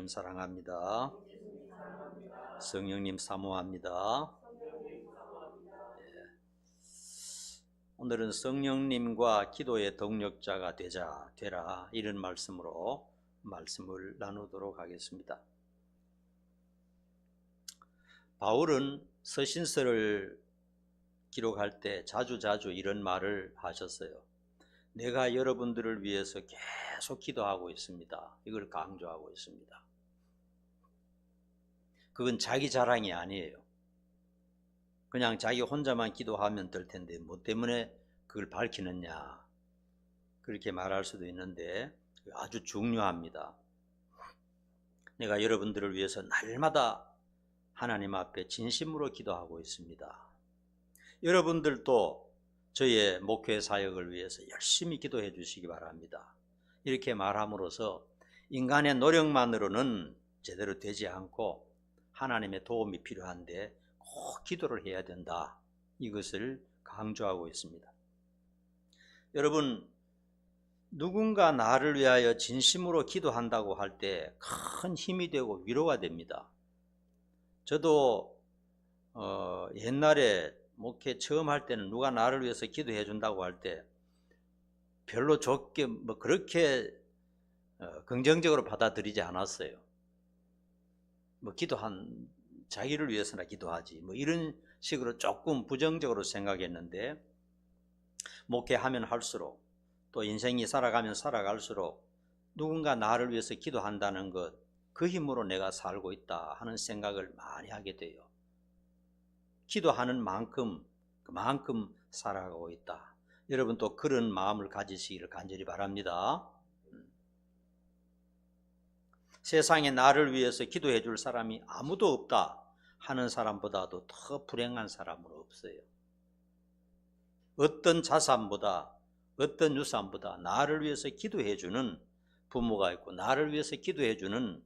사랑합니다. 성령님 사모합니다. 오늘은 성령님과 기도의 동력자가 되라 이런 말씀으로 말씀을 나누도록 하겠습니다. 바울은 서신서를 기록할 때 자주 이런 말을 하셨어요. 내가 여러분들을 위해서 계속 기도하고 있습니다. 이걸 강조하고 있습니다. 그건 자기 자랑이 아니에요. 그냥 자기 혼자만 기도하면 될 텐데 뭐 때문에 그걸 밝히느냐, 그렇게 말할 수도 있는데 아주 중요합니다. 내가 여러분들을 위해서 날마다 하나님 앞에 진심으로 기도하고 있습니다. 여러분들도 저의 목회 사역을 위해서 열심히 기도해 주시기 바랍니다. 이렇게 말함으로써 인간의 노력만으로는 제대로 되지 않고 하나님의 도움이 필요한데 꼭 기도를 해야 된다, 이것을 강조하고 있습니다. 여러분, 누군가 나를 위하여 진심으로 기도한다고 할 때 큰 힘이 되고 위로가 됩니다. 저도 옛날에 목회 처음 할 때는 누가 나를 위해서 기도해 준다고 할 때 별로 좋게 그렇게 긍정적으로 받아들이지 않았어요. 자기를 위해서나 기도하지 이런 식으로 조금 부정적으로 생각했는데, 목회하면 할수록 또 인생이 살아가면 살아갈수록 누군가 나를 위해서 기도한다는 것, 그 힘으로 내가 살고 있다 하는 생각을 많이 하게 돼요. 기도하는 만큼 그만큼 살아가고 있다. 여러분 또 그런 마음을 가지시기를 간절히 바랍니다. 세상에 나를 위해서 기도해 줄 사람이 아무도 없다 하는 사람보다도 더 불행한 사람은 없어요. 어떤 자산보다, 어떤 유산보다 나를 위해서 기도해 주는 부모가 있고 나를 위해서 기도해 주는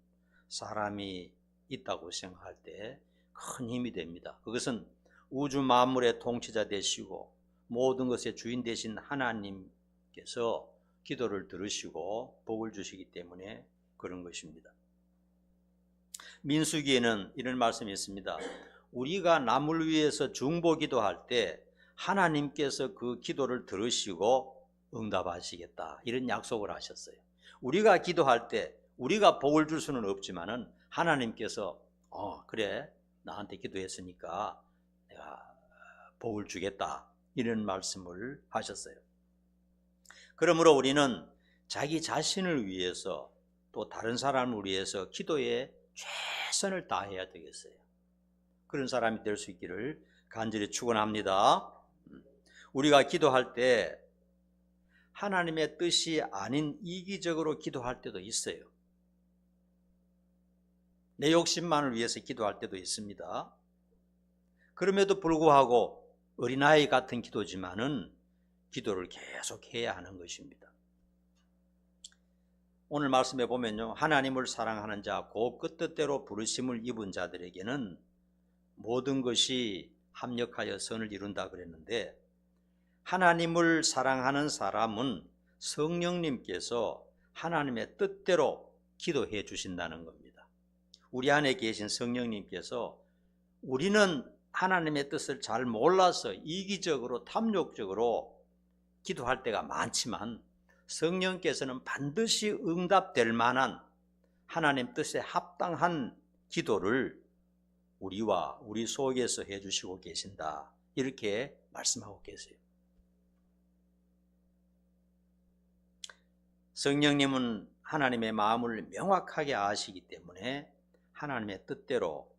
사람이 있다고 생각할 때 큰 힘이 됩니다. 그것은 우주 만물의 통치자 되시고 모든 것의 주인 되신 하나님께서 기도를 들으시고 복을 주시기 때문에 그런 것입니다. 민수기에는 이런 말씀이 있습니다. 우리가 남을 위해서 중보기도할 때 하나님께서 그 기도를 들으시고 응답하시겠다, 이런 약속을 하셨어요. 우리가 기도할 때 우리가 복을 줄 수는 없지만은 하나님께서 그래, 나한테 기도했으니까 내가 복을 주겠다, 이런 말씀을 하셨어요. 그러므로 우리는 자기 자신을 위해서 또 다른 사람을 위해서 기도에 최선을 다해야 되겠어요. 그런 사람이 될 수 있기를 간절히 축원합니다. 우리가 기도할 때 하나님의 뜻이 아닌 이기적으로 기도할 때도 있어요. 내 욕심만을 위해서 기도할 때도 있습니다. 그럼에도 불구하고 어린아이 같은 기도지만은 기도를 계속 해야 하는 것입니다. 오늘 말씀에 보면요, 하나님을 사랑하는 자, 곧 그 뜻대로 부르심을 입은 자들에게는 모든 것이 합력하여 선을 이룬다 그랬는데, 하나님을 사랑하는 사람은 성령님께서 하나님의 뜻대로 기도해 주신다는 겁니다. 우리 안에 계신 성령님께서, 우리는 하나님의 뜻을 잘 몰라서 이기적으로 탐욕적으로 기도할 때가 많지만 성령께서는 반드시 응답될 만한 하나님 뜻에 합당한 기도를 우리와 우리 속에서 해주시고 계신다, 이렇게 말씀하고 계세요. 성령님은 하나님의 마음을 명확하게 아시기 때문에 하나님의 뜻대로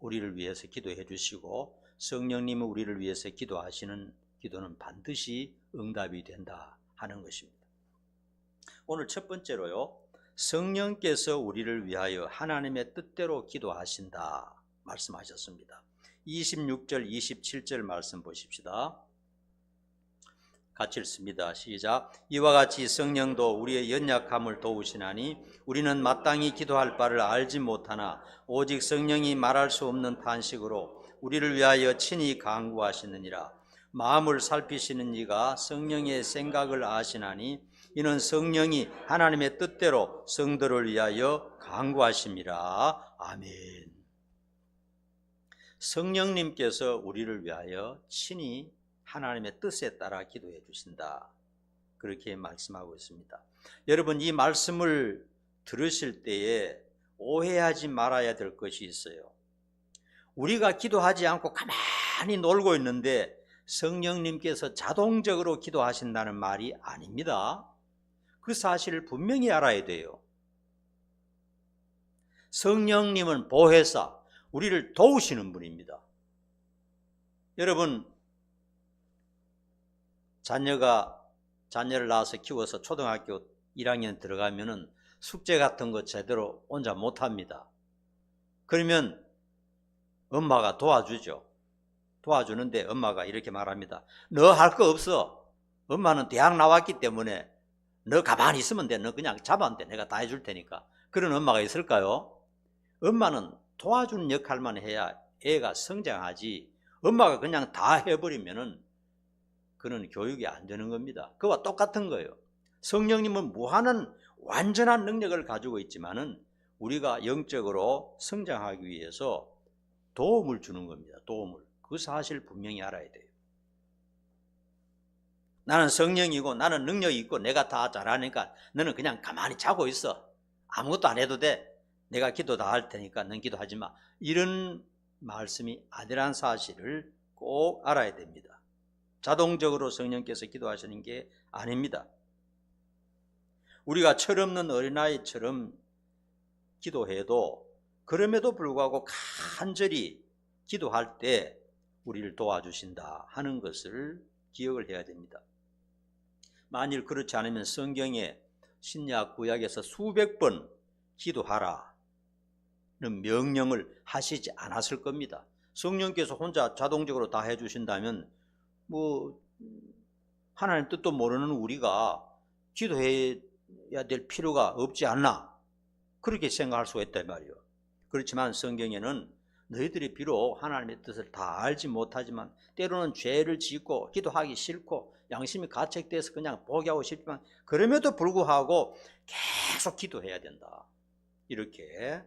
우리를 위해서 기도해 주시고, 성령님은 우리를 위해서 기도하시는 기도는 반드시 응답이 된다 하는 것입니다. 오늘 첫 번째로요, 성령께서 우리를 위하여 하나님의 뜻대로 기도하신다 말씀하셨습니다. 26절 27절 말씀 보십시다. 같이 읽습니다. 시작. 이와 같이 성령도 우리의 연약함을 도우시나니 우리는 마땅히 기도할 바를 알지 못하나 오직 성령이 말할 수 없는 탄식으로 우리를 위하여 친히 간구하시느니라. 마음을 살피시는 이가 성령의 생각을 아시나니 이는 성령이 하나님의 뜻대로 성도를 위하여 간구하심이라. 아멘. 성령님께서 우리를 위하여 친히 하나님의 뜻에 따라 기도해 주신다. 그렇게 말씀하고 있습니다. 여러분, 이 말씀을 들으실 때에 오해하지 말아야 될 것이 있어요. 우리가 기도하지 않고 가만히 놀고 있는데 성령님께서 자동적으로 기도하신다는 말이 아닙니다. 그 사실을 분명히 알아야 돼요. 성령님은 보혜사, 우리를 도우시는 분입니다. 여러분, 자녀를 낳아서 키워서 초등학교 1학년 들어가면은 숙제 같은 거 제대로 혼자 못합니다. 그러면 엄마가 도와주죠. 도와주는데 엄마가 이렇게 말합니다. 너 할 거 없어. 엄마는 대학 나왔기 때문에 너 가만히 있으면 돼. 너 그냥 잡으면 돼. 내가 다 해줄 테니까. 그런 엄마가 있을까요? 엄마는 도와주는 역할만 해야 애가 성장하지, 엄마가 그냥 다 해버리면은 그는 교육이 안 되는 겁니다. 그와 똑같은 거예요. 성령님은 무한한 완전한 능력을 가지고 있지만은 우리가 영적으로 성장하기 위해서 도움을 주는 겁니다. 도움을. 그 사실 분명히 알아야 돼요. 나는 성령이고 나는 능력이 있고 내가 다 잘하니까 너는 그냥 가만히 자고 있어. 아무것도 안 해도 돼. 내가 기도 다 할 테니까 넌 기도하지 마. 이런 말씀이 아니란 사실을 꼭 알아야 됩니다. 자동적으로 성령께서 기도하시는 게 아닙니다. 우리가 철없는 어린아이처럼 기도해도 그럼에도 불구하고 간절히 기도할 때 우리를 도와주신다 하는 것을 기억을 해야 됩니다. 만일 그렇지 않으면 성경에 신약 구약에서 수백 번 기도하라는 명령을 하시지 않았을 겁니다. 성령께서 혼자 자동적으로 다 해주신다면 하나님 뜻도 모르는 우리가 기도해야 될 필요가 없지 않나, 그렇게 생각할 수가 있단 말이에요. 그렇지만 성경에는 너희들이 비록 하나님의 뜻을 다 알지 못하지만 때로는 죄를 짓고 기도하기 싫고 양심이 가책돼서 그냥 포기하고 싶지만 그럼에도 불구하고 계속 기도해야 된다, 이렇게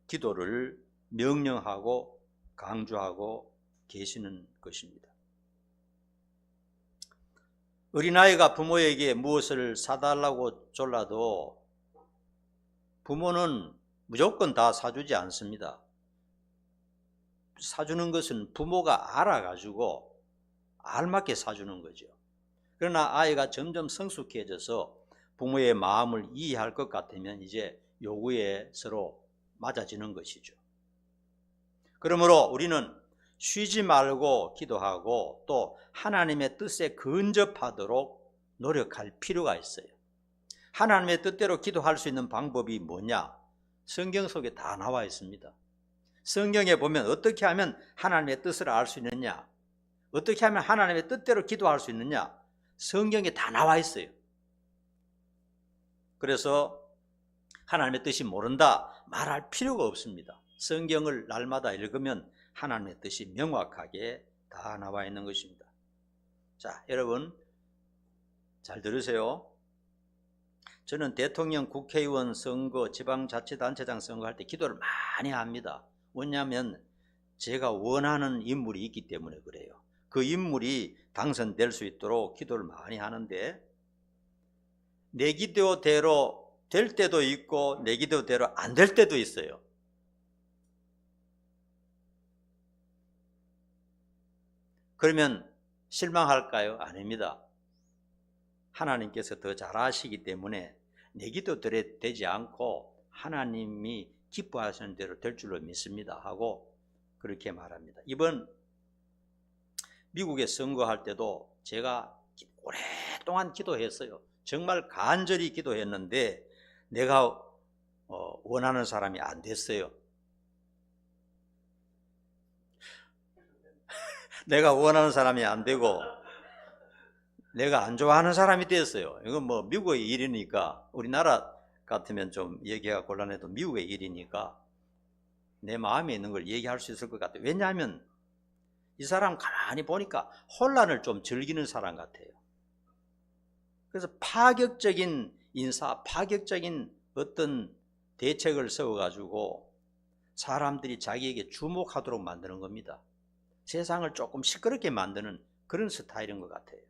기도를 명령하고 강조하고 계시는 것입니다. 어린아이가 부모에게 무엇을 사달라고 졸라도 부모는 무조건 다 사주지 않습니다. 사주는 것은 부모가 알아가지고 알맞게 사주는 거죠. 그러나 아이가 점점 성숙해져서 부모의 마음을 이해할 것 같으면 이제 요구에 서로 맞아지는 것이죠. 그러므로 우리는 쉬지 말고 기도하고 또 하나님의 뜻에 근접하도록 노력할 필요가 있어요. 하나님의 뜻대로 기도할 수 있는 방법이 뭐냐? 성경 속에 다 나와 있습니다. 성경에 보면 어떻게 하면 하나님의 뜻을 알 수 있느냐, 어떻게 하면 하나님의 뜻대로 기도할 수 있느냐, 성경에 다 나와 있어요. 그래서 하나님의 뜻이 모른다 말할 필요가 없습니다. 성경을 날마다 읽으면 하나님의 뜻이 명확하게 다 나와 있는 것입니다. 자, 여러분 잘 들으세요. 저는 대통령, 국회의원 선거, 지방자치단체장 선거할 때 기도를 많이 합니다. 왜냐하면 제가 원하는 인물이 있기 때문에 그래요. 그 인물이 당선될 수 있도록 기도를 많이 하는데 내 기도대로 될 때도 있고 내 기도대로 안 될 때도 있어요. 그러면 실망할까요? 아닙니다. 하나님께서 더 잘하시기 때문에 내 기도대로 되지 않고 하나님이 기뻐하시는 대로 될 줄로 믿습니다 하고 그렇게 말합니다. 이번 미국에 선거할 때도 제가 오랫동안 기도했어요. 정말 간절히 기도했는데 내가 원하는 사람이 안 됐어요. 내가 원하는 사람이 안 되고 내가 안 좋아하는 사람이 됐어요. 이건 미국의 일이니까, 우리나라 같으면 좀 얘기가 곤란해도 미국의 일이니까 내 마음에 있는 걸 얘기할 수 있을 것 같아요. 왜냐하면 이 사람 가만히 보니까 혼란을 좀 즐기는 사람 같아요. 그래서 파격적인 인사, 파격적인 어떤 대책을 세워가지고 사람들이 자기에게 주목하도록 만드는 겁니다. 세상을 조금 시끄럽게 만드는 그런 스타일인 것 같아요.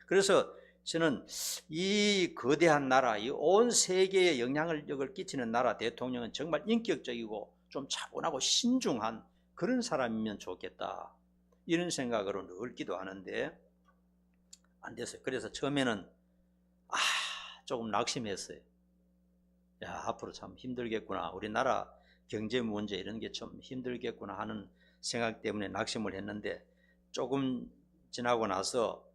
그래서 저는 이 거대한 나라, 이 온 세계에 영향력을 끼치는 나라 대통령은 정말 인격적이고 좀 차분하고 신중한 그런 사람이면 좋겠다, 이런 생각으로 늘 기도하는데 안 됐어요. 그래서 처음에는 조금 낙심했어요. 야, 앞으로 참 힘들겠구나, 우리나라 경제 문제 이런 게 좀 힘들겠구나 하는 생각 때문에 낙심을 했는데, 조금 지나고 나서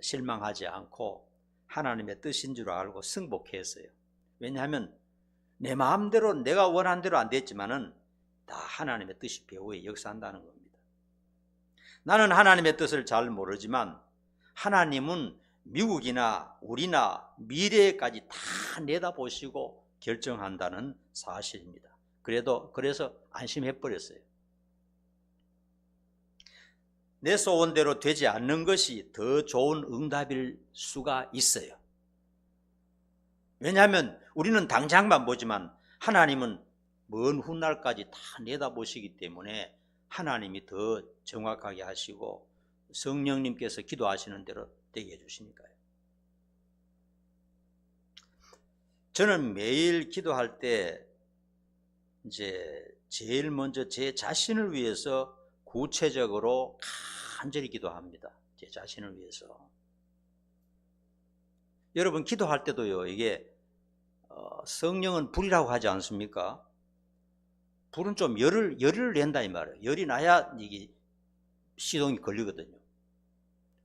실망하지 않고 하나님의 뜻인 줄 알고 승복했어요. 왜냐하면 내 마음대로, 내가 원하는 대로 안 됐지만은 다 하나님의 뜻이 배후에 역사한다는 겁니다. 나는 하나님의 뜻을 잘 모르지만 하나님은 미국이나 우리나 미래까지 다 내다보시고 결정한다는 사실입니다. 그래서 안심해버렸어요. 내 소원대로 되지 않는 것이 더 좋은 응답일 수가 있어요. 왜냐하면 우리는 당장만 보지만 하나님은 먼 훗날까지 다 내다보시기 때문에 하나님이 더 정확하게 하시고 성령님께서 기도하시는 대로 되게 해주시니까요. 저는 매일 기도할 때 이제 제일 먼저 제 자신을 위해서 구체적으로 간절히 기도합니다. 제 자신을 위해서. 여러분, 기도할 때도요, 이게 성령은 불이라고 하지 않습니까? 불은 좀 열을 낸다 이 말이에요. 열이 나야 이게 시동이 걸리거든요.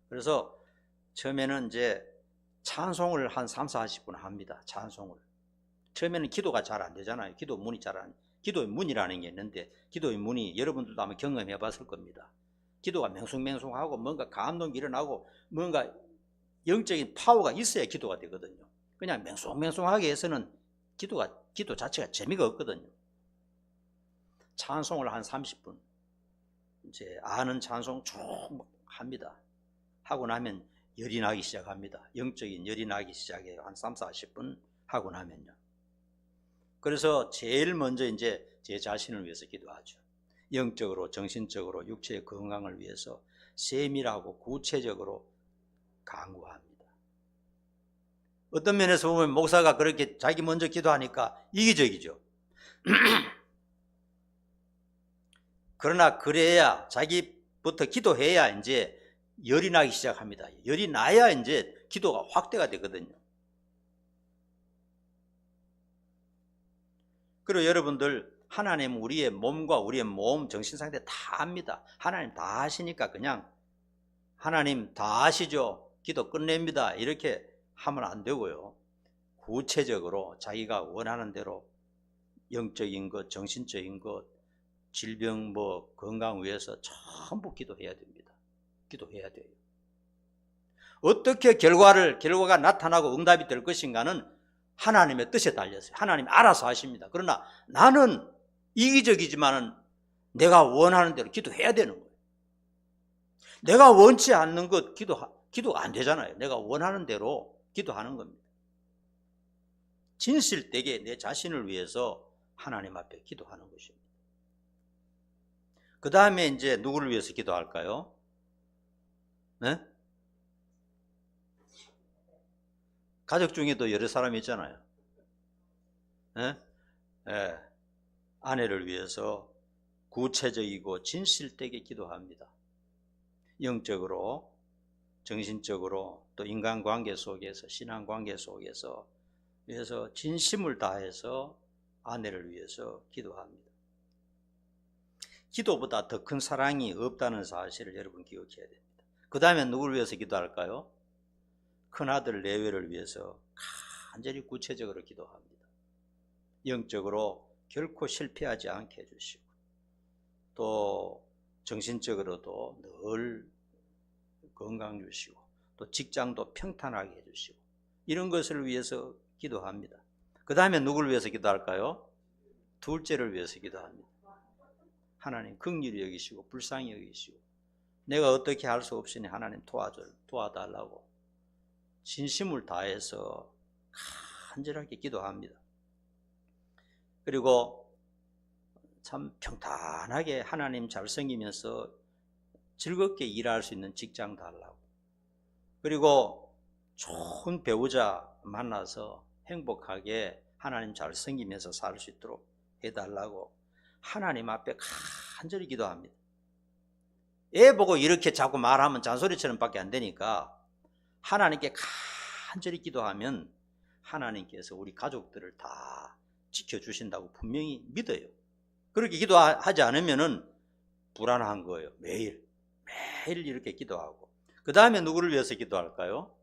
그래서 처음에는 이제 찬송을 한 3, 40분 합니다. 찬송을. 처음에는 기도가 잘 안 되잖아요. 기도의 문이라는 게 있는데, 기도의 문이 여러분들도 아마 경험해 봤을 겁니다. 기도가 맹숭맹숭하고 뭔가 감동이 일어나고 뭔가 영적인 파워가 있어야 기도가 되거든요. 그냥 맹숭맹숭하게 해서는 기도 자체가 재미가 없거든요. 찬송을 한 30분 이제 아는 찬송 쭉 합니다. 하고 나면 열이 나기 시작합니다. 영적인 열이 나기 시작해요. 한 3, 40분 하고 나면요. 그래서 제일 먼저 이제 제 자신을 위해서 기도하죠. 영적으로, 정신적으로, 육체의 건강을 위해서 세밀하고 구체적으로 간구합니다. 어떤 면에서 보면 목사가 그렇게 자기 먼저 기도하니까 이기적이죠. 그러나 그래야, 자기부터 기도해야 이제 열이 나기 시작합니다. 열이 나야 이제 기도가 확대가 되거든요. 그리고 여러분들, 하나님은 우리의 몸과 우리의 몸, 정신상태 다 압니다. 하나님 다 아시니까 그냥 하나님 다 아시죠, 기도 끝냅니다, 이렇게 하면 안 되고요. 구체적으로 자기가 원하는 대로 영적인 것, 정신적인 것, 질병, 건강 위해서 전부 기도해야 됩니다. 기도해야 돼요. 어떻게 결과가 나타나고 응답이 될 것인가는 하나님의 뜻에 달렸어요. 하나님 알아서 하십니다. 그러나 나는 이기적이지만은 내가 원하는 대로 기도해야 되는 거예요. 내가 원치 않는 것 기도가 안 되잖아요. 내가 원하는 대로 기도하는 겁니다. 진실되게 내 자신을 위해서 하나님 앞에 기도하는 것입니다. 그 다음에 이제 누구를 위해서 기도할까요? 네? 가족 중에도 여러 사람이 있잖아요. 네? 네. 아내를 위해서 구체적이고 진실되게 기도합니다. 영적으로, 정신적으로, 또 인간관계 속에서, 신앙관계 속에서 진심을 다해서 아내를 위해서 기도합니다. 기도보다 더 큰 사랑이 없다는 사실을 여러분 기억해야 됩니다. 그 다음에 누구를 위해서 기도할까요? 큰아들 내외를 위해서 간절히 구체적으로 기도합니다. 영적으로 결코 실패하지 않게 해주시고, 또 정신적으로도 늘 건강 주시고, 또 직장도 평탄하게 해주시고, 이런 것을 위해서 기도합니다. 그 다음에 누구를 위해서 기도할까요? 둘째를 위해서 기도합니다. 하나님 긍휼히 여기시고 불쌍히 여기시고, 내가 어떻게 할 수 없으니 하나님 도와달라고 진심을 다해서 간절하게 기도합니다. 그리고 참 평탄하게 하나님 잘 섬기면서 즐겁게 일할 수 있는 직장 달라고, 그리고 좋은 배우자 만나서 행복하게 하나님 잘 섬기면서 살 수 있도록 해달라고 하나님 앞에 간절히 기도합니다. 애 보고 이렇게 자꾸 말하면 잔소리처럼 밖에 안 되니까 하나님께 간절히 기도하면 하나님께서 우리 가족들을 다 지켜주신다고 분명히 믿어요. 그렇게 기도하지 않으면 불안한 거예요. 매일 이렇게 기도하고. 그 다음에 누구를 위해서 기도할까요?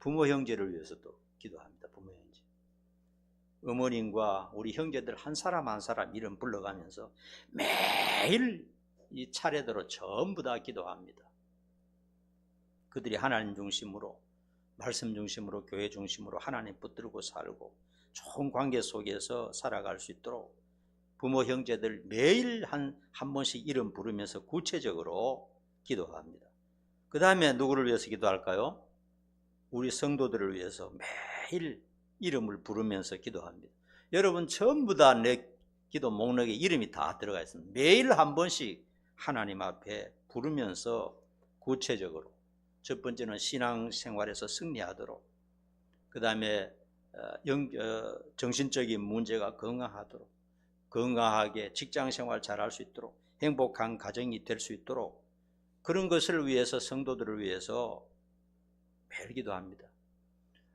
부모 형제를 위해서도 기도합니다. 부모 형제, 어머님과 우리 형제들 한 사람 한 사람 이름 불러가면서 매일 이 차례대로 전부 다 기도합니다. 그들이 하나님 중심으로, 말씀 중심으로, 교회 중심으로 하나님 붙들고 살고 좋은 관계 속에서 살아갈 수 있도록 부모 형제들 매일 한 번씩 이름 부르면서 구체적으로 기도합니다. 그 다음에 누구를 위해서 기도할까요? 우리 성도들을 위해서 매일 이름을 부르면서 기도합니다. 여러분 전부 다 내 기도 목록에 이름이 다 들어가 있습니다. 매일 한 번씩 하나님 앞에 부르면서 구체적으로, 첫 번째는 신앙생활에서 승리하도록, 그 다음에 정신적인 문제가 건강하도록, 건강하게 직장생활 잘할 수 있도록, 행복한 가정이 될 수 있도록, 그런 것을 위해서, 성도들을 위해서 매일 기도합니다.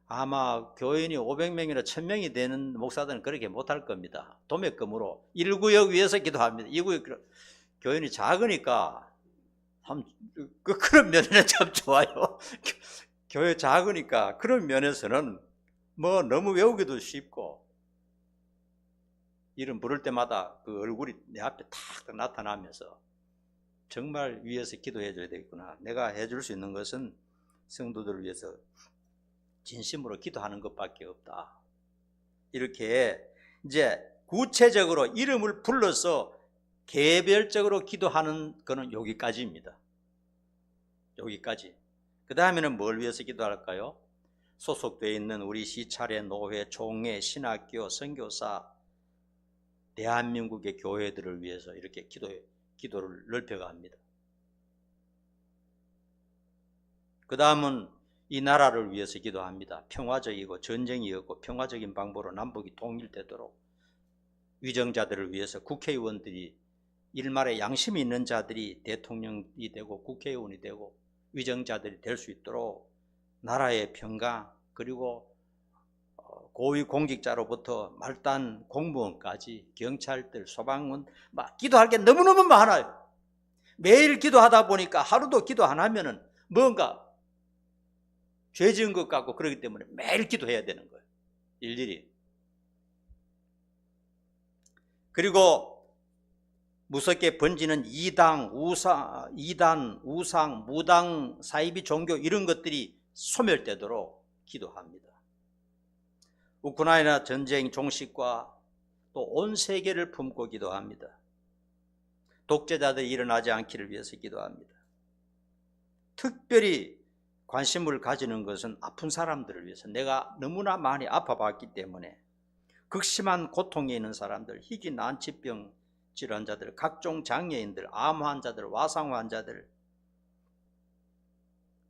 아마 교인이 500명이나 1000명이 되는 목사들은 그렇게 못할 겁니다. 도매금으로 1구역 위해서 기도합니다. 2구역, 교인이 작으니까 그런 면에는 참 좋아요. 교회 작으니까 그런 면에서는 뭐 너무 외우기도 쉽고, 이름 부를 때마다 그 얼굴이 내 앞에 탁 나타나면서 정말 위해서 기도해 줘야 되겠구나. 내가 해줄 수 있는 것은 성도들을 위해서 진심으로 기도하는 것밖에 없다. 이렇게 이제 구체적으로 이름을 불러서 개별적으로 기도하는 것은 여기까지입니다. 여기까지. 그 다음에는 뭘 위해서 기도할까요? 소속되어 있는 우리 시차례, 노회, 총회, 신학교, 선교사, 대한민국의 교회들을 위해서 이렇게 기도를 넓혀갑니다. 그 다음은 이 나라를 위해서 기도합니다. 평화적이고 전쟁이 없고 평화적인 방법으로 남북이 통일되도록, 위정자들을 위해서 국회의원들이, 일말에 양심이 있는 자들이 대통령이 되고 국회의원이 되고 위정자들이 될 수 있도록 나라의 평강, 그리고 고위공직자로부터 말단 공무원까지, 경찰들, 소방관, 막 기도할 게 너무너무 많아요. 매일 기도하다 보니까 하루도 기도 안 하면은 뭔가 죄 지은 것 같고, 그렇기 때문에 매일 기도해야 되는 거예요. 일일이. 그리고 무섭게 번지는 이단, 우상, 무당, 사이비 종교 이런 것들이 소멸되도록 기도합니다. 우크라이나 전쟁 종식과 또 온 세계를 품고 기도합니다. 독재자들이 일어나지 않기를 위해서 기도합니다. 특별히 관심을 가지는 것은 아픈 사람들을 위해서, 내가 너무나 많이 아파봤기 때문에 극심한 고통에 있는 사람들, 희귀 난치병 질환자들, 각종 장애인들, 암 환자들, 와상 환자들,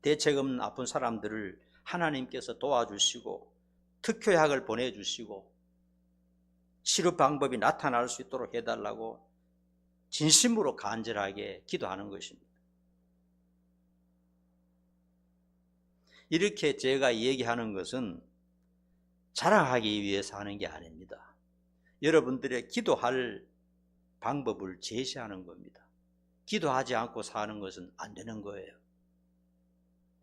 대책 없는 아픈 사람들을 하나님께서 도와주시고 특효약을 보내주시고 치료 방법이 나타날 수 있도록 해달라고 진심으로 간절하게 기도하는 것입니다. 이렇게 제가 얘기하는 것은 자랑하기 위해서 하는 게 아닙니다. 여러분들의 기도할 방법을 제시하는 겁니다. 기도하지 않고 사는 것은 안 되는 거예요.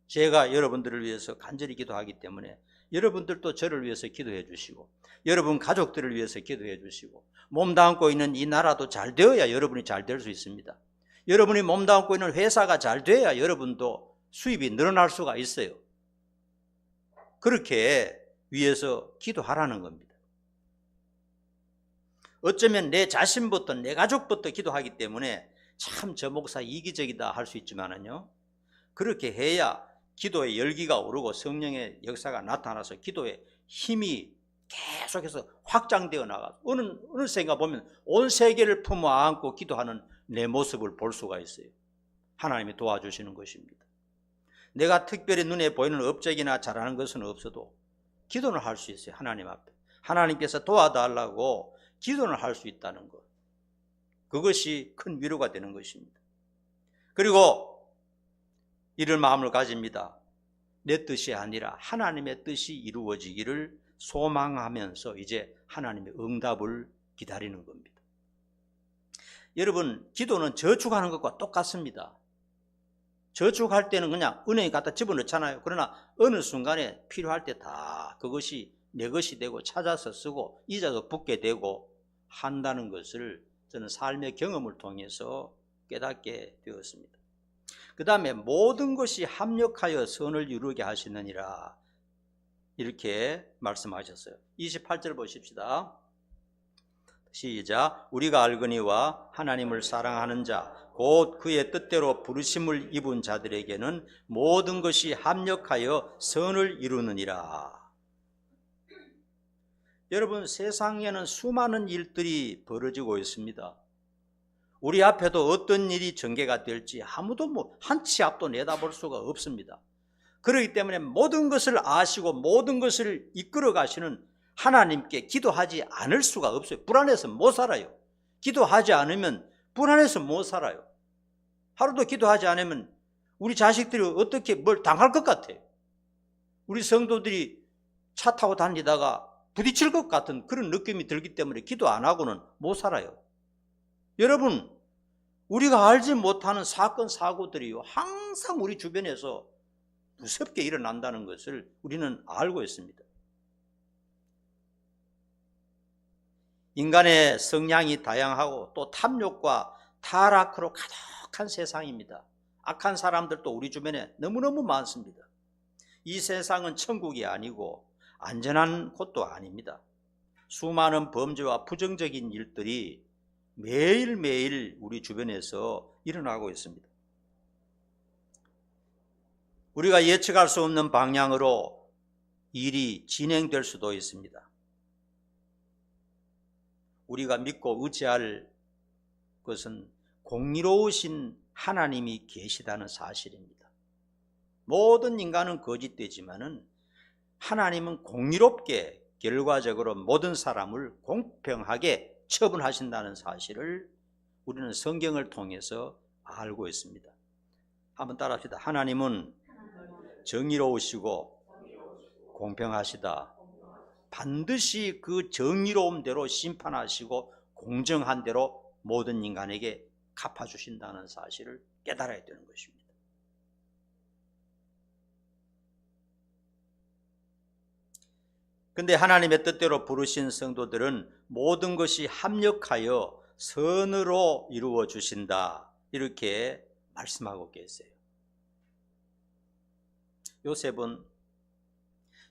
제가 여러분들을 위해서 간절히 기도하기 때문에 여러분들도 저를 위해서 기도해 주시고, 여러분 가족들을 위해서 기도해 주시고, 몸담고 있는 이 나라도 잘 되어야 여러분이 잘 될 수 있습니다. 여러분이 몸담고 있는 회사가 잘 돼야 여러분도 수입이 늘어날 수가 있어요. 그렇게 위해서 기도하라는 겁니다. 어쩌면 내 자신부터, 내 가족부터 기도하기 때문에 참 저 목사 이기적이다 할 수 있지만은요, 그렇게 해야 기도의 열기가 오르고 성령의 역사가 나타나서 기도의 힘이 계속해서 확장되어 나가. 어느 생각 보면 온 세계를 품어 안고 기도하는 내 모습을 볼 수가 있어요. 하나님이 도와주시는 것입니다. 내가 특별히 눈에 보이는 업적이나 잘하는 것은 없어도 기도는 할 수 있어요. 하나님 앞에. 하나님께서 도와달라고 기도는 할 수 있다는 것. 그것이 큰 위로가 되는 것입니다. 그리고 이런 마음을 가집니다. 내 뜻이 아니라 하나님의 뜻이 이루어지기를 소망하면서 이제 하나님의 응답을 기다리는 겁니다. 여러분, 기도는 저축하는 것과 똑같습니다. 저축할 때는 그냥 은행에 갖다 집어넣잖아요. 그러나 어느 순간에 필요할 때 다 그것이 내 것이 되고 찾아서 쓰고 이자도 붙게 되고 한다는 것을 저는 삶의 경험을 통해서 깨닫게 되었습니다. 그 다음에 모든 것이 합력하여 선을 이루게 하시느니라 이렇게 말씀하셨어요. 28절 보십시다. 시작. 우리가 알거니와 하나님을 사랑하는 자 곧 그의 뜻대로 부르심을 입은 자들에게는 모든 것이 합력하여 선을 이루느니라. 여러분, 세상에는 수많은 일들이 벌어지고 있습니다. 우리 앞에도 어떤 일이 전개가 될지 아무도 한 치 앞도 내다볼 수가 없습니다. 그렇기 때문에 모든 것을 아시고 모든 것을 이끌어 가시는 하나님께 기도하지 않을 수가 없어요. 불안해서 못 살아요. 기도하지 않으면 불안해서 못 살아요. 하루도 기도하지 않으면 우리 자식들이 어떻게 뭘 당할 것 같아요. 우리 성도들이 차 타고 다니다가 부딪힐 것 같은 그런 느낌이 들기 때문에 기도 안 하고는 못 살아요. 여러분, 우리가 알지 못하는 사건 사고들이요 항상 우리 주변에서 무섭게 일어난다는 것을 우리는 알고 있습니다. 인간의 성향이 다양하고 또 탐욕과 타락으로 가득한 세상입니다. 악한 사람들도 우리 주변에 너무너무 많습니다. 이 세상은 천국이 아니고 안전한 곳도 아닙니다. 수많은 범죄와 부정적인 일들이 매일매일 우리 주변에서 일어나고 있습니다. 우리가 예측할 수 없는 방향으로 일이 진행될 수도 있습니다. 우리가 믿고 의지할 것은 공의로우신 하나님이 계시다는 사실입니다. 모든 인간은 거짓되지만은 하나님은 공의롭게 결과적으로 모든 사람을 공평하게 처분하신다는 사실을 우리는 성경을 통해서 알고 있습니다. 한번 따라합시다. 하나님은 정의로우시고 공평하시다. 반드시 그 정의로움대로 심판하시고 공정한 대로 모든 인간에게 갚아주신다는 사실을 깨달아야 되는 것입니다. 그런데 하나님의 뜻대로 부르신 성도들은 모든 것이 합력하여 선으로 이루어 주신다 이렇게 말씀하고 계세요. 요셉은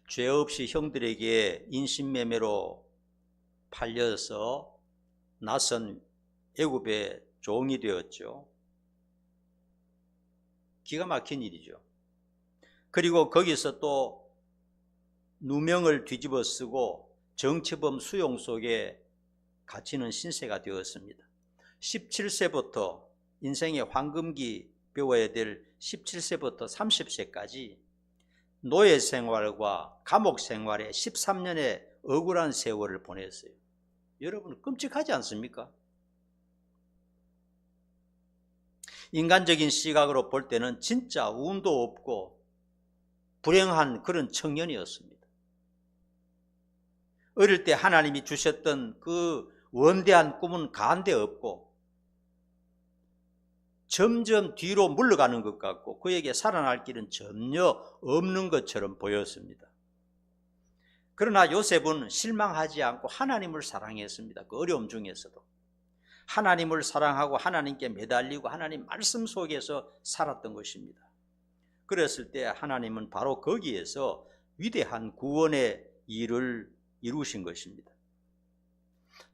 죄 없이 형들에게 인신매매로 팔려서 낯선 애굽의 종이 되었죠. 기가 막힌 일이죠. 그리고 거기서 또 누명을 뒤집어 쓰고 정치범 수용 속에 갇히는 신세가 되었습니다. 17세부터 인생의 황금기 배워야 될 17세부터 30세까지 노예 생활과 감옥 생활에 13년의 억울한 세월을 보냈어요. 여러분 끔찍하지 않습니까? 인간적인 시각으로 볼 때는 진짜 운도 없고 불행한 그런 청년이었습니다. 어릴 때 하나님이 주셨던 그 원대한 꿈은 간데 없고 점점 뒤로 물러가는 것 같고 그에게 살아날 길은 전혀 없는 것처럼 보였습니다. 그러나 요셉은 실망하지 않고 하나님을 사랑했습니다. 그 어려움 중에서도 하나님을 사랑하고 하나님께 매달리고 하나님 말씀 속에서 살았던 것입니다. 그랬을 때 하나님은 바로 거기에서 위대한 구원의 일을 이루신 것입니다.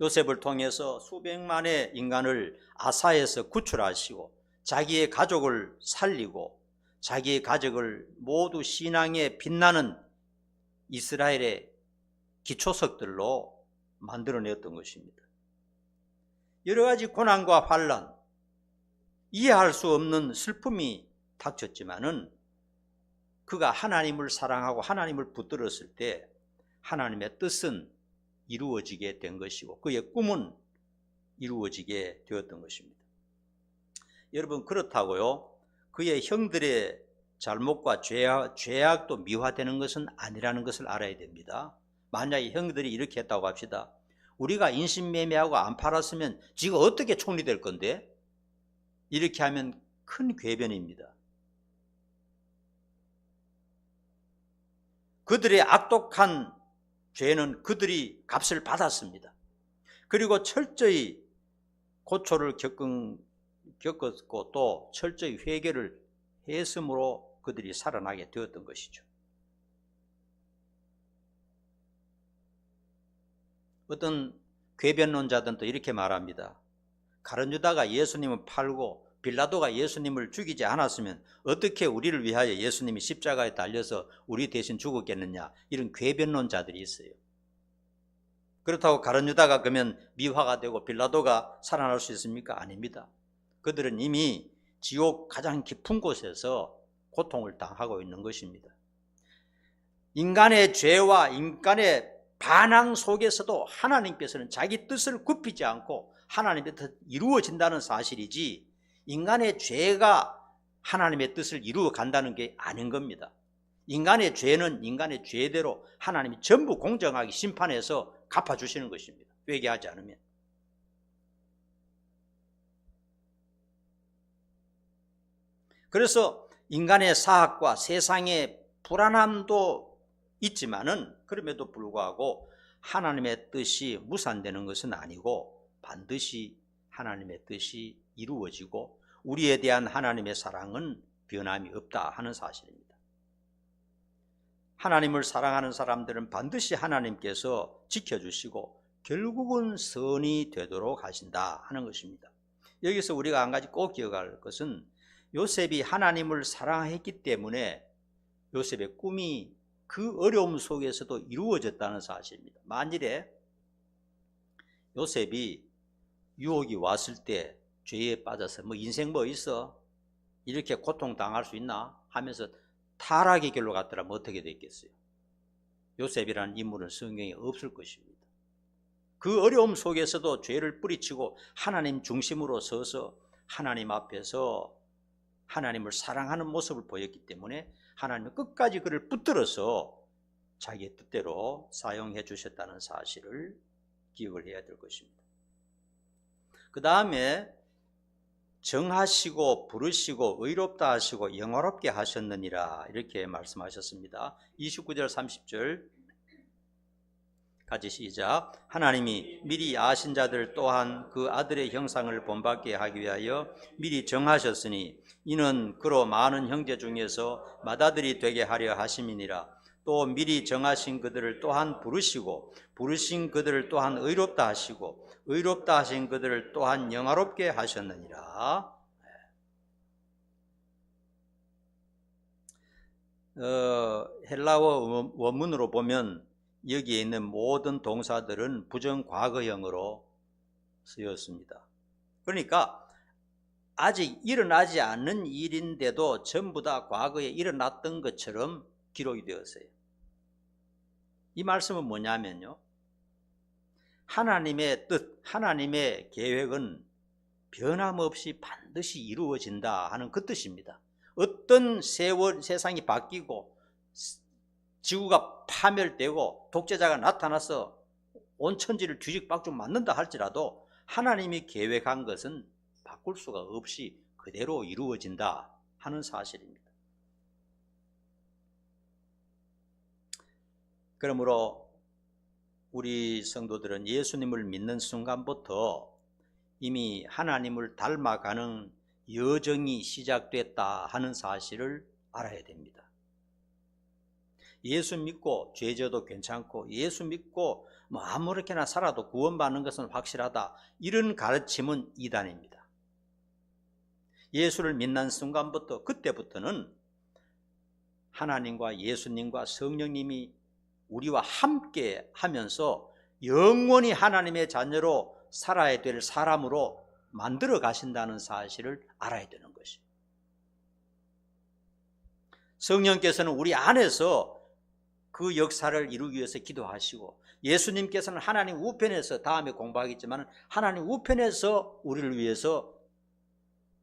요셉을 통해서 수백만의 인간을 아사에서 구출하시고 자기의 가족을 살리고 자기의 가족을 모두 신앙에 빛나는 이스라엘의 기초석들로 만들어냈던 것입니다. 여러 가지 고난과 환난, 이해할 수 없는 슬픔이 닥쳤지만은 그가 하나님을 사랑하고 하나님을 붙들었을 때 하나님의 뜻은 이루어지게 된 것이고 그의 꿈은 이루어지게 되었던 것입니다. 여러분, 그렇다고요 그의 형들의 잘못과 죄악도 미화되는 것은 아니라는 것을 알아야 됩니다. 만약에 형들이 이렇게 했다고 합시다. 우리가 인신매매하고 안 팔았으면 지가 어떻게 총리 될 건데? 이렇게 하면 큰 궤변입니다. 그들의 악독한 죄는 그들이 값을 받았습니다. 그리고 철저히 고초를 겪었고 또 철저히 회개를 했으므로 그들이 살아나게 되었던 것이죠. 어떤 궤변론자들은 또 이렇게 말합니다. 가룟 유다가 예수님을 팔고 빌라도가 예수님을 죽이지 않았으면 어떻게 우리를 위하여 예수님이 십자가에 달려서 우리 대신 죽었겠느냐, 이런 궤변론자들이 있어요. 그렇다고 가룟 유다가 그러면 미화가 되고 빌라도가 살아날 수 있습니까? 아닙니다. 그들은 이미 지옥 가장 깊은 곳에서 고통을 당하고 있는 것입니다. 인간의 죄와 인간의 반항 속에서도 하나님께서는 자기 뜻을 굽히지 않고 하나님의 뜻이 이루어진다는 사실이지, 인간의 죄가 하나님의 뜻을 이루어 간다는 게 아닌 겁니다. 인간의 죄는 인간의 죄대로 하나님이 전부 공정하게 심판해서 갚아주시는 것입니다. 회개하지 않으면. 그래서 인간의 사악과 세상의 불안함도 있지만은 그럼에도 불구하고 하나님의 뜻이 무산되는 것은 아니고 반드시 하나님의 뜻이 이루어지고 우리에 대한 하나님의 사랑은 변함이 없다 하는 사실입니다. 하나님을 사랑하는 사람들은 반드시 하나님께서 지켜주시고 결국은 선이 되도록 하신다 하는 것입니다. 여기서 우리가 한 가지 꼭 기억할 것은 요셉이 하나님을 사랑했기 때문에 요셉의 꿈이 그 어려움 속에서도 이루어졌다는 사실입니다. 만일에 요셉이 유혹이 왔을 때 죄에 빠져서 인생 뭐 있어? 이렇게 고통당할 수 있나? 하면서 타락의 길로 갔더라면 어떻게 됐겠어요? 요셉이라는 인물은 성경에 없을 것입니다. 그 어려움 속에서도 죄를 뿌리치고 하나님 중심으로 서서 하나님 앞에서 하나님을 사랑하는 모습을 보였기 때문에 하나님은 끝까지 그를 붙들어서 자기의 뜻대로 사용해 주셨다는 사실을 기억을 해야 될 것입니다. 그 다음에 정하시고 부르시고 의롭다 하시고 영화롭게 하셨느니라 이렇게 말씀하셨습니다. 29절 30절 같이 시작. 하나님이 미리 아신 자들 또한 그 아들의 형상을 본받게 하기 위하여 미리 정하셨으니 이는 그로 많은 형제 중에서 맏아들이 되게 하려 하심이니라. 또 미리 정하신 그들을 또한 부르시고 부르신 그들을 또한 의롭다 하시고 의롭다 하신 그들을 또한 영화롭게 하셨느니라. 헬라어 원문으로 보면 여기에 있는 모든 동사들은 부정과거형으로 쓰였습니다. 그러니까 아직 일어나지 않는 일인데도 전부 다 과거에 일어났던 것처럼 기록이 되었어요. 이 말씀은 뭐냐면요, 하나님의 뜻, 하나님의 계획은 변함없이 반드시 이루어진다 하는 그 뜻입니다. 어떤 세상이 바뀌고 지구가 파멸되고 독재자가 나타나서 온 천지를 뒤죽박죽 맞는다 할지라도 하나님이 계획한 것은 바꿀 수가 없이 그대로 이루어진다 하는 사실입니다. 그러므로 우리 성도들은 예수님을 믿는 순간부터 이미 하나님을 닮아가는 여정이 시작됐다 하는 사실을 알아야 됩니다. 예수 믿고 죄져도 괜찮고 예수 믿고 아무렇게나 살아도 구원받는 것은 확실하다, 이런 가르침은 이단입니다. 예수를 믿는 순간부터 그때부터는 하나님과 예수님과 성령님이 우리와 함께 하면서 영원히 하나님의 자녀로 살아야 될 사람으로 만들어 가신다는 사실을 알아야 되는 것이에요. 성령께서는 우리 안에서 그 역사를 이루기 위해서 기도하시고, 예수님께서는 하나님 우편에서, 다음에 공부하겠지만 하나님 우편에서 우리를 위해서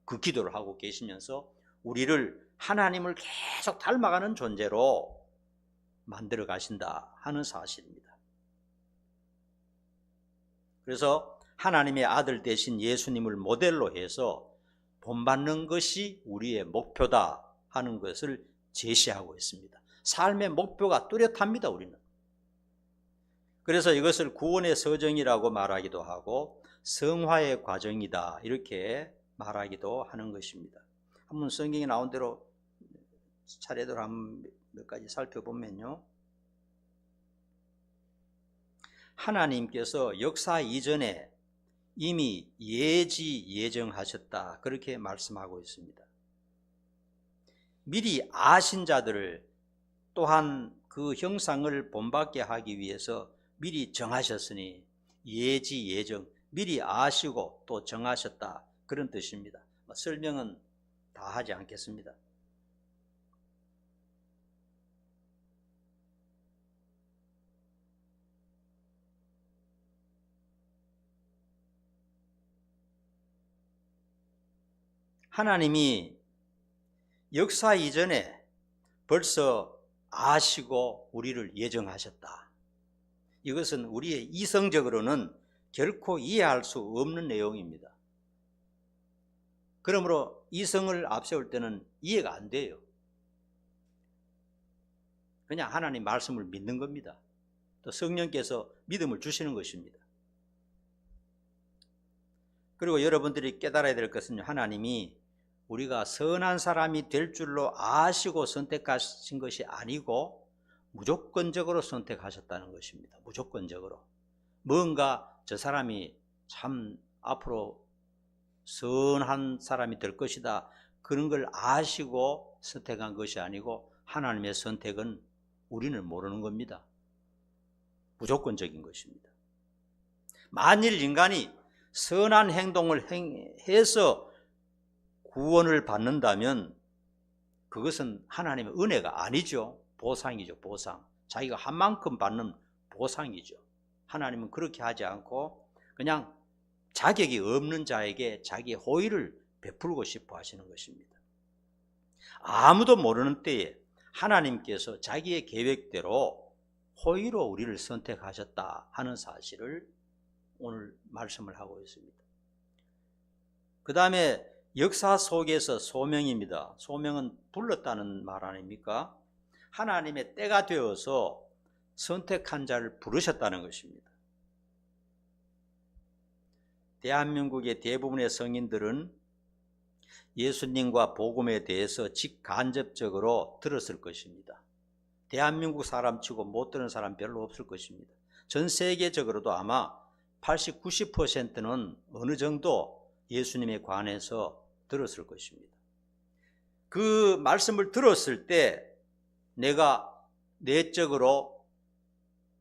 그 기도를 하고 계시면서 우리를 하나님을 계속 닮아가는 존재로 만들어 가신다 하는 사실입니다. 그래서 하나님의 아들 되신 예수님을 모델로 해서 본받는 것이 우리의 목표다 하는 것을 제시하고 있습니다. 삶의 목표가 뚜렷합니다, 우리는. 그래서 이것을 구원의 서정이라고 말하기도 하고 성화의 과정이다 이렇게 말하기도 하는 것입니다. 한번 성경에 나온 대로 차례대로 한번 몇 가지 살펴보면요, 하나님께서 역사 이전에 이미 예정하셨다 그렇게 말씀하고 있습니다. 미리 아신 자들을 또한 그 형상을 본받게 하기 위해서 미리 정하셨으니 예정, 미리 아시고 또 정하셨다 그런 뜻입니다. 설명은 다 하지 않겠습니다. 하나님이 역사 이전에 벌써 아시고 우리를 예정하셨다. 이것은 우리의 이성적으로는 결코 이해할 수 없는 내용입니다. 그러므로 이성을 앞세울 때는 이해가 안 돼요. 그냥 하나님 말씀을 믿는 겁니다. 또 성령께서 믿음을 주시는 것입니다. 그리고 여러분들이 깨달아야 될 것은 하나님이 우리가 선한 사람이 될 줄로 아시고 선택하신 것이 아니고 무조건적으로 선택하셨다는 것입니다. 무조건적으로. 뭔가 저 사람이 참 앞으로 선한 사람이 될 것이다 그런 걸 아시고 선택한 것이 아니고 하나님의 선택은 우리는 모르는 겁니다. 무조건적인 것입니다. 만일 인간이 선한 행동을 해서 구원을 받는다면 그것은 하나님의 은혜가 아니죠. 보상이죠. 보상. 자기가 한 만큼 받는 보상이죠. 하나님은 그렇게 하지 않고 그냥 자격이 없는 자에게 자기의 호의를 베풀고 싶어 하시는 것입니다. 아무도 모르는 때에 하나님께서 자기의 계획대로 호의로 우리를 선택하셨다 하는 사실을 오늘 말씀을 하고 있습니다. 그 다음에 역사 속에서 소명입니다. 소명은 불렀다는 말 아닙니까? 하나님의 때가 되어서 선택한 자를 부르셨다는 것입니다. 대한민국의 대부분의 성인들은 예수님과 복음에 대해서 직간접적으로 들었을 것입니다. 대한민국 사람치고 못 들은 사람 별로 없을 것입니다. 전 세계적으로도 아마 80, 90%는 어느 정도 예수님에 관해서 들었을 것입니다. 그 말씀을 들었을 때 내가 내적으로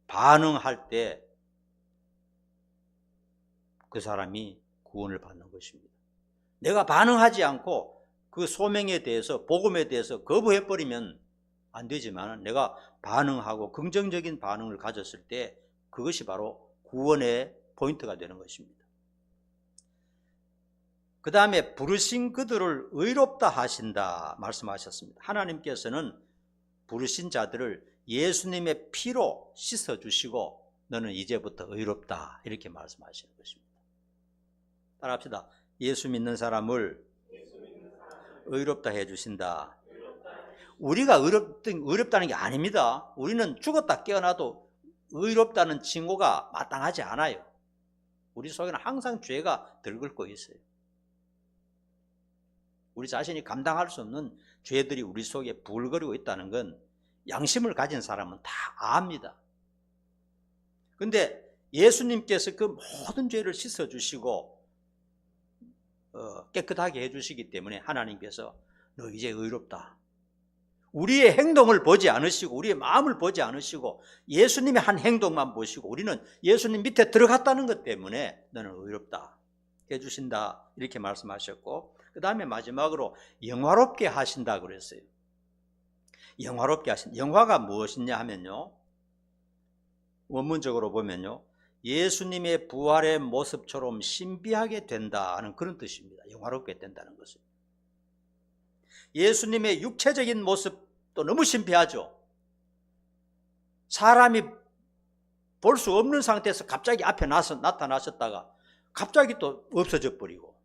반응할 때 그 사람이 구원을 받는 것입니다. 내가 반응하지 않고 그 소명에 대해서, 복음에 대해서 거부해버리면 안 되지만 내가 반응하고 긍정적인 반응을 가졌을 때 그것이 바로 구원의 포인트가 되는 것입니다. 그 다음에 부르신 그들을 의롭다 하신다 말씀하셨습니다. 하나님께서는 부르신 자들을 예수님의 피로 씻어주시고 너는 이제부터 의롭다 이렇게 말씀하시는 것입니다. 따라합시다. 예수 믿는 사람을 의롭다 해주신다. 우리가 의롭다는 게 아닙니다. 우리는 죽었다 깨어나도 의롭다는 칭호가 마땅하지 않아요. 우리 속에는 항상 죄가 들끓고 있어요. 우리 자신이 감당할 수 없는 죄들이 우리 속에 부글거리고 있다는 건 양심을 가진 사람은 다 압니다. 그런데 예수님께서 그 모든 죄를 씻어주시고 깨끗하게 해주시기 때문에 하나님께서 너 이제 의롭다. 우리의 행동을 보지 않으시고 우리의 마음을 보지 않으시고 예수님의 한 행동만 보시고 우리는 예수님 밑에 들어갔다는 것 때문에 너는 의롭다 해주신다 이렇게 말씀하셨고, 그 다음에 마지막으로 영화롭게 하신다 그랬어요. 영화롭게 하신다. 영화가 무엇이냐 하면요, 원문적으로 보면요, 예수님의 부활의 모습처럼 신비하게 된다는 그런 뜻입니다. 영화롭게 된다는 것은. 예수님의 육체적인 모습도 너무 신비하죠. 사람이 볼 수 없는 상태에서 갑자기 앞에 나타나셨다가 갑자기 또 없어져 버리고,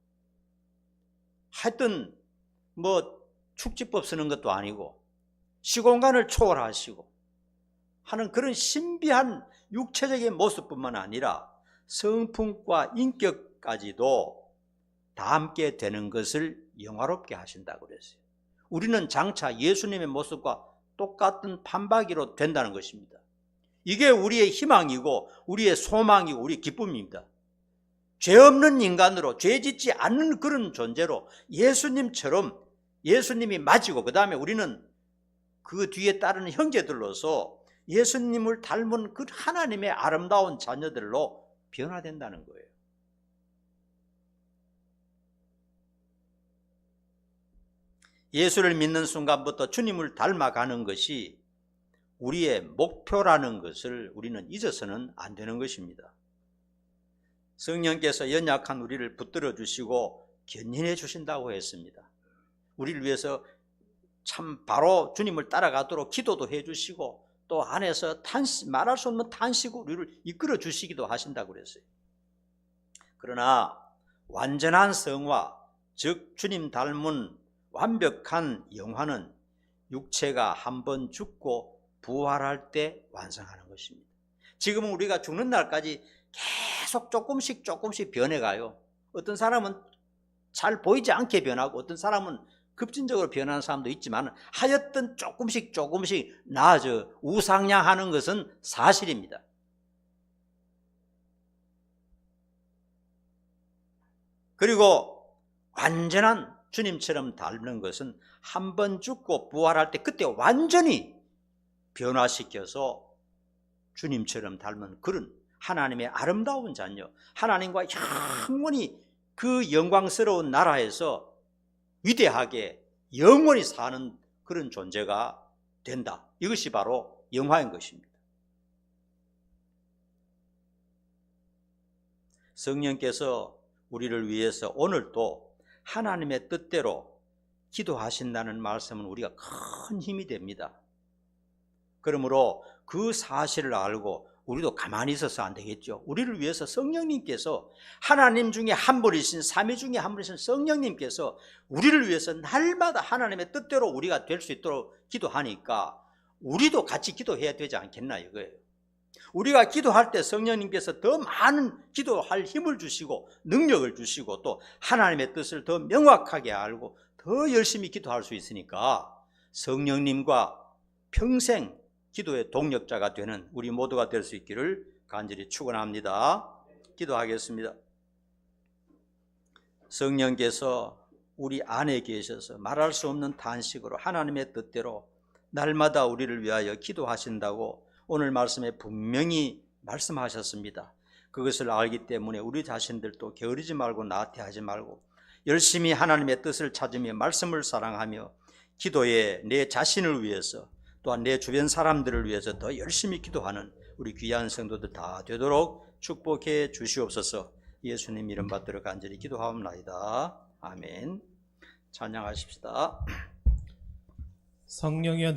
하여튼 뭐 축지법 쓰는 것도 아니고 시공간을 초월하시고 하는 그런 신비한 육체적인 모습뿐만 아니라 성품과 인격까지도 다 함께 되는 것을 영화롭게 하신다고 그랬어요. 우리는 장차 예수님의 모습과 똑같은 판박이로 된다는 것입니다. 이게 우리의 희망이고 우리의 소망이고 우리의 기쁨입니다. 죄 없는 인간으로, 죄 짓지 않는 그런 존재로 예수님처럼 예수님이 맞이고, 그 다음에 우리는 그 뒤에 따르는 형제들로서 예수님을 닮은 그 하나님의 아름다운 자녀들로 변화된다는 거예요. 예수를 믿는 순간부터 주님을 닮아가는 것이 우리의 목표라는 것을 우리는 잊어서는 안 되는 것입니다. 성령께서 연약한 우리를 붙들어 주시고 견인해 주신다고 했습니다. 우리를 위해서 참 바로 주님을 따라가도록 기도도 해 주시고 또 안에서 말할 수 없는 탄식으로 우리를 이끌어 주시기도 하신다고 그랬어요. 그러나 완전한 성화, 즉 주님 닮은 완벽한 영화는 육체가 한번 죽고 부활할 때 완성하는 것입니다. 지금은 우리가 죽는 날까지 계속 조금씩 변해가요. 어떤 사람은 잘 보이지 않게 변하고 어떤 사람은 급진적으로 변하는 사람도 있지만 하여튼 조금씩 나아져 우상향하는 것은 사실입니다. 그리고 완전한 주님처럼 닮는 것은 한 번 죽고 부활할 때 그때 완전히 변화시켜서 주님처럼 닮은 그런 하나님의 아름다운 자녀, 하나님과 영원히 그 영광스러운 나라에서 위대하게 영원히 사는 그런 존재가 된다. 이것이 바로 영화인 것입니다. 성령께서 우리를 위해서 오늘도 하나님의 뜻대로 기도하신다는 말씀은 우리가 큰 힘이 됩니다. 그러므로 그 사실을 알고 우리도 가만히 있어서 안 되겠죠. 우리를 위해서 성령님께서, 하나님 중에 한 분이신, 삼위 중에 한 분이신 성령님께서 우리를 위해서 날마다 하나님의 뜻대로 우리가 될 수 있도록 기도하니까 우리도 같이 기도해야 되지 않겠나 이거예요. 우리가 기도할 때 성령님께서 더 많은 기도할 힘을 주시고 능력을 주시고 또 하나님의 뜻을 더 명확하게 알고 더 열심히 기도할 수 있으니까 성령님과 평생 기도의 동력자가 되는 우리 모두가 될 수 있기를 간절히 축원합니다. 기도하겠습니다. 성령께서 우리 안에 계셔서 말할 수 없는 탄식으로 하나님의 뜻대로 날마다 우리를 위하여 기도하신다고 오늘 말씀에 분명히 말씀하셨습니다. 그것을 알기 때문에 우리 자신들도 게으르지 말고 나태하지 말고 열심히 하나님의 뜻을 찾으며 말씀을 사랑하며 기도에 내 자신을 위해서 또한 내 주변 사람들을 위해서 더 열심히 기도하는 우리 귀한 성도들 다 되도록 축복해 주시옵소서. 예수님 이름 받들어 간절히 기도하옵나이다. 아멘. 찬양하십시다. 성령이여